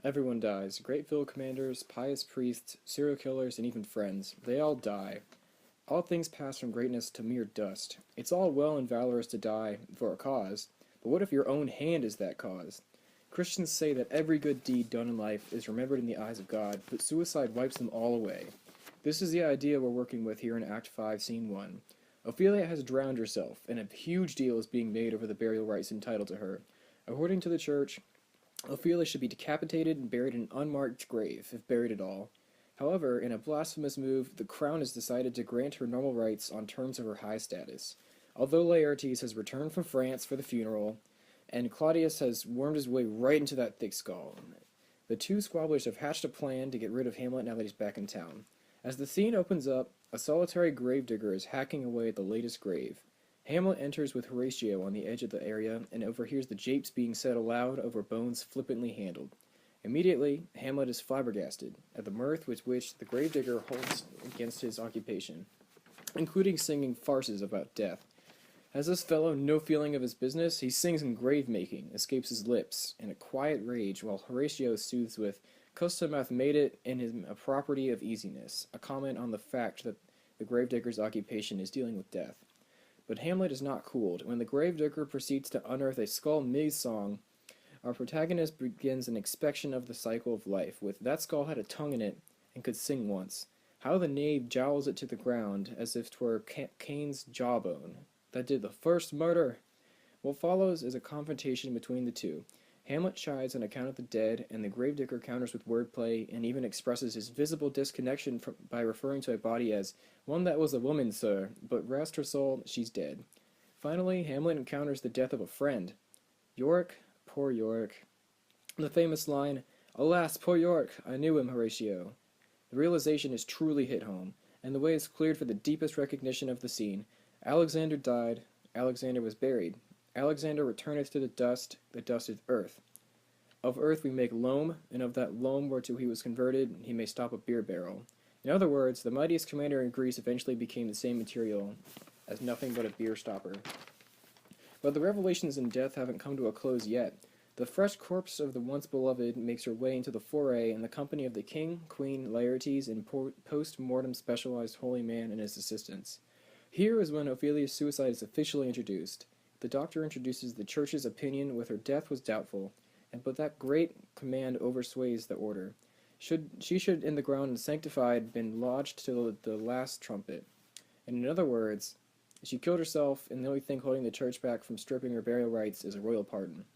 Everyone dies. Great field commanders, pious priests, serial killers, and even friends. They all die. All things pass from greatness to mere dust. It's all well and valorous to die for a cause, but what if your own hand is that cause? Christians say that every good deed done in life is remembered in the eyes of God, but suicide wipes them all away. This is the idea we're working with here in Act 5, Scene 1. Ophelia has drowned herself, and a huge deal is being made over the burial rights entitled to her. According to the church, Ophelia should be decapitated and buried in an unmarked grave, if buried at all. However, in a blasphemous move, the crown has decided to grant her normal rights on terms of her high status. Although Laertes has returned from France for the funeral, and Claudius has wormed his way right into that thick skull, the two squabblers have hatched a plan to get rid of Hamlet now that he's back in town. As the scene opens up, a solitary gravedigger is hacking away at the latest grave. Hamlet enters with Horatio on the edge of the area and overhears the japes being said aloud over bones flippantly handled. Immediately, Hamlet is flabbergasted at the mirth with which the gravedigger holds against his occupation, including singing farces about death. Has this fellow no feeling of his business? He sings in grave-making, escapes his lips, in a quiet rage, while Horatio soothes with, "Custom hath made it in him a property of easiness," a comment on the fact that the gravedigger's occupation is dealing with death. But Hamlet is not cooled. When the gravedigger proceeds to unearth a skull maze song, our protagonist begins an inspection of the cycle of life, with "that skull had a tongue in it, and could sing once. How the knave jowls it to the ground, as if 'twere Cain's jawbone, that did the first murder." What follows is a confrontation between the two. Hamlet chides on account of the dead, and the gravedigger counters with wordplay, and even expresses his visible disconnection by referring to a body as "one that was a woman, sir, but rest her soul, she's dead." Finally, Hamlet encounters the death of a friend. Yorick, poor Yorick. The famous line, "Alas, poor Yorick, I knew him, Horatio." The realization is truly hit home, and the way is cleared for the deepest recognition of the scene. Alexander died, Alexander was buried. Alexander returneth to the dust is earth. Of earth we make loam, and of that loam whereto he was converted, he may stop a beer barrel. In other words, the mightiest commander in Greece eventually became the same material as nothing but a beer stopper. But the revelations in death haven't come to a close yet. The fresh corpse of the once beloved makes her way into the foray in the company of the king, queen, Laertes, and post-mortem specialized holy man and his assistants. Here is when Ophelia's suicide is officially introduced. The doctor introduces the church's opinion with her death was doubtful, but that great command oversways the order. She should in the ground and sanctified been lodged till the last trumpet. And in other words, she killed herself, and the only thing holding the church back from stripping her burial rights is a royal pardon.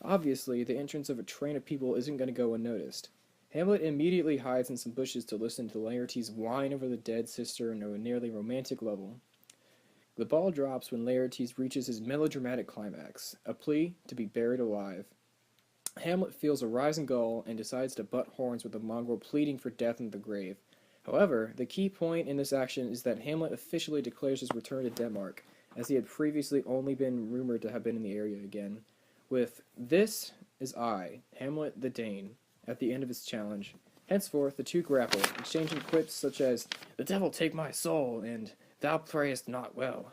Obviously, the entrance of a train of people isn't going to go unnoticed. Hamlet immediately hides in some bushes to listen to Laertes whine over the dead sister on a nearly romantic level. The ball drops when Laertes reaches his melodramatic climax, a plea to be buried alive. Hamlet feels a rising gall and decides to butt horns with the mongrel pleading for death in the grave. However, the key point in this action is that Hamlet officially declares his return to Denmark, as he had previously only been rumored to have been in the area again, with "This is I, Hamlet the Dane," at the end of his challenge. Henceforth, the two grapple, exchanging quips such as, "The devil take my soul," and "Thou prayest not well."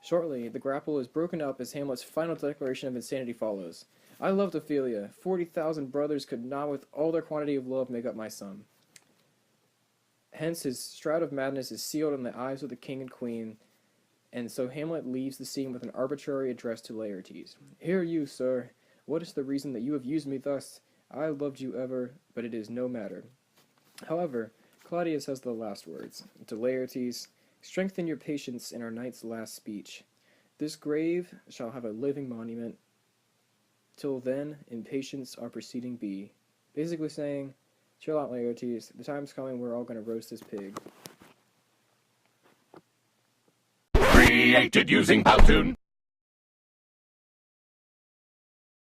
Shortly, the grapple is broken up as Hamlet's final declaration of insanity follows. "I loved Ophelia. 40,000 brothers could not with all their quantity of love make up my sum." Hence, his shroud of madness is sealed in the eyes of the king and queen, and so Hamlet leaves the scene with an arbitrary address to Laertes. "Hear you, sir. What is the reason that you have used me thus? I loved you ever, but it is no matter." However, Claudius has the last words. To Laertes, "Strengthen your patience in our knight's last speech. This grave shall have a living monument. Till then, in patience our proceeding be." Basically saying, chill out, Laertes. The time's coming we're all going to roast this pig. Created using Powtoon.